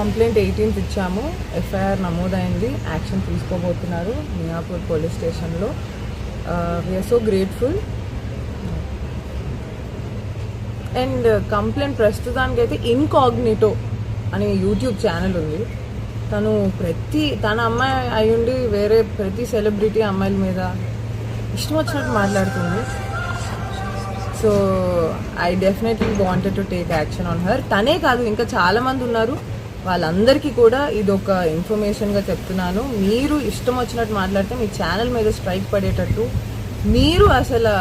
Complaint 18th ఇచ్చాము. FIR నమోదైంది. Action తీసుకోబోతున్నారు మియాపూర్ పోలీస్ స్టేషన్లో. We're so grateful. And complaint ప్రస్తుతానికైతే ఇన్కాగ్నిటో అనే యూట్యూబ్ ఛానల్ ఉంది. తన అమ్మాయి అయ్యుండి వేరే ప్రతి సెలబ్రిటీ అమ్మాయిల మీద ఇష్టం వచ్చినట్టు మాట్లాడుతుంది. So I definitely wanted to take action on her. తనే కాదు, ఇంకా చాలామంది ఉన్నారు. వాళ్ళందరికీ కూడా ఇది ఒక ఇన్ఫర్మేషన్గా చెప్తున్నాను. మీరు ఇష్టం వచ్చినట్టు మాట్లాడితే మీ ఛానల్ మీద స్ట్రైక్ పడేటట్టు, మీరు అసలు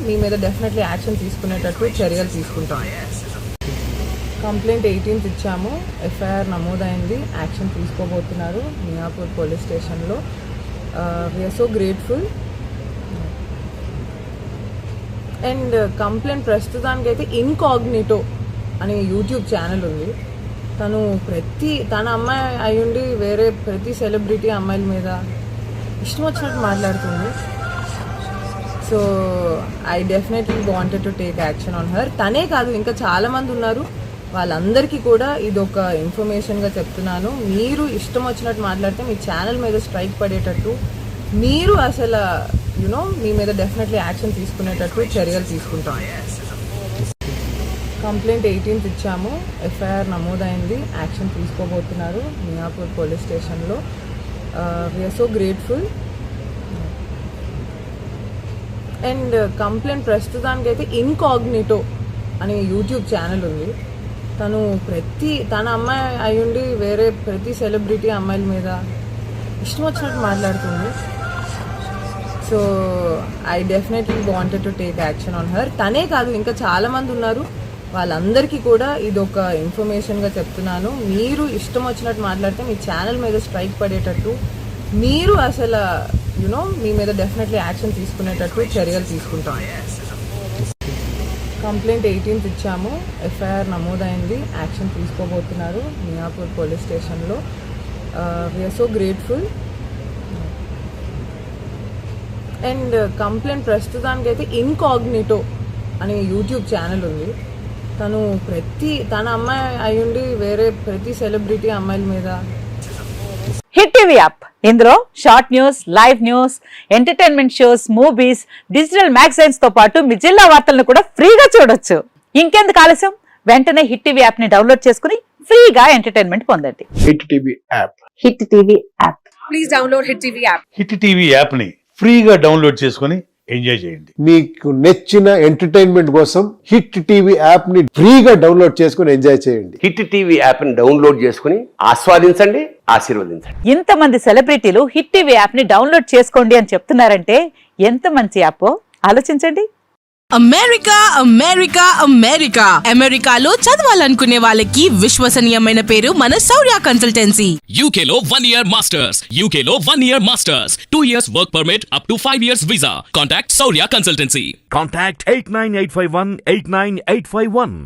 మీ మీద డెఫినెట్లీ యాక్షన్ తీసుకునేటట్టు చర్యలు తీసుకుంటాం. కంప్లైంట్ 18th ఇచ్చాము. ఎఫ్ఐఆర్ నమోదైంది. యాక్షన్ తీసుకోబోతున్నారు మియాపూర్ పోలీస్ స్టేషన్లో. We're so grateful. And complaint ప్రస్తుతానికైతే ఇన్కాగ్నిటో అనే యూట్యూబ్ ఛానల్ ఉంది. తన అమ్మాయి అయ్యుండి వేరే ప్రతి సెలబ్రిటీ అమ్మాయిల మీద ఇష్టం వచ్చినట్టు మాట్లాడుతుంది. So I definitely wanted to take action on her. తనే కాదు, ఇంకా చాలామంది ఉన్నారు. వాళ్ళందరికీ కూడా ఇది ఒక ఇన్ఫర్మేషన్గా చెప్తున్నాను. మీరు ఇష్టం వచ్చినట్టు మాట్లాడితే మీ ఛానల్ మీద స్ట్రైక్ పడేటట్టు, మీరు అసలు మీ మీద డెఫినెట్లీ యాక్షన్ తీసుకునేటట్టు చర్యలు తీసుకుంటాం. కంప్లైంట్ 18th ఇచ్చాము. ఎఫ్ఐఆర్ నమోదైంది. యాక్షన్ తీసుకోబోతున్నారు మియాపూర్ పోలీస్ స్టేషన్లో. We're so grateful. And complaint ప్రస్తుతానికైతే ఇన్కాగ్నిటో అనే యూట్యూబ్ ఛానల్ ఉంది. తన అమ్మాయి అయ్యుండి వేరే ప్రతి సెలబ్రిటీ అమ్మాయిల మీద ఇష్టం వచ్చినట్టు మాట్లాడుతుంది. So I definitely wanted to take action on her. తనే కాదు, ఇంకా చాలామంది ఉన్నారు. వాళ్ళందరికీ కూడా ఇది ఒక ఇన్ఫర్మేషన్గా చెప్తున్నాను. మీరు ఇష్టం వచ్చినట్టు మాట్లాడితే మీ ఛానల్ మీద స్ట్రైక్ పడేటట్టు, మీరు అసలు మీ మీద డెఫినెట్లీ యాక్షన్ తీసుకునేటట్టు చర్యలు తీసుకుంటాం. కంప్లైంట్ 18th ఇచ్చాము. ఎఫ్ఐఆర్ నమోదైంది. యాక్షన్ తీసుకోబోతున్నారు మియాపూర్ పోలీస్ స్టేషన్లో. We're so grateful. And complaint ప్రస్తుతానికైతే ఇన్కాగ్నిటో అనే యూట్యూబ్ ఛానల్ ఉంది. తన అమ్మాయి అయ్యుండి వేరే ప్రతి సెలబ్రిటీ అమ్మాయిల మీద. హిట్ టీవీ యాప్, ఇందులో short news, live news, entertainment shows, movies, digital magazines తో పాటు మీ జిల్లా వార్తలను కూడా ఫ్రీగా చూడొచ్చు. ఇంకెందుకు ఆలస్యం, వెంటనే హిట్ టీవీ యాప్ ని డౌన్లోడ్ చేసుకుని ఫ్రీగా ఎంటర్టైన్మెంట్ పొందండి. Hit TV app. Hit TV app. Please download hit TV app. Hit TV app ని ఫ్రీగా డౌన్లోడ్ చేసుకుని ఎంజాయ్ చేయండి. మీకు నచ్చిన ఎంటర్టైన్మెంట్ కోసం హిట్ టీవీ యాప్ ని ఫ్రీగా డౌన్లోడ్ చేసుకుని ఎంజాయ్ చేయండి. హిట్ టీవీ యాప్ ని డౌన్లోడ్ చేసుకుని ఆస్వాదించండి, ఆశీర్వదించండి. ఇంతమంది సెలబ్రిటీలు హిట్ టీవీ యాప్ ని డౌన్లోడ్ చేసుకోండి అని చెప్తున్నారంటే ఎంత మంచి యాప్ ఆలోచించండి. అమెరికా అమెరికా అమెరికా అమెరికాలో చదవాలనుకునే వాళ్ళకి విశ్వసనీయమైన పేరు మన శౌర్య కన్సల్టెన్సీ. UK లో 1 year masters, UK లో 1 year masters, 2 years work permit up to 5 years visa. Contact Saurya Consultancy. Contact 89851 89851.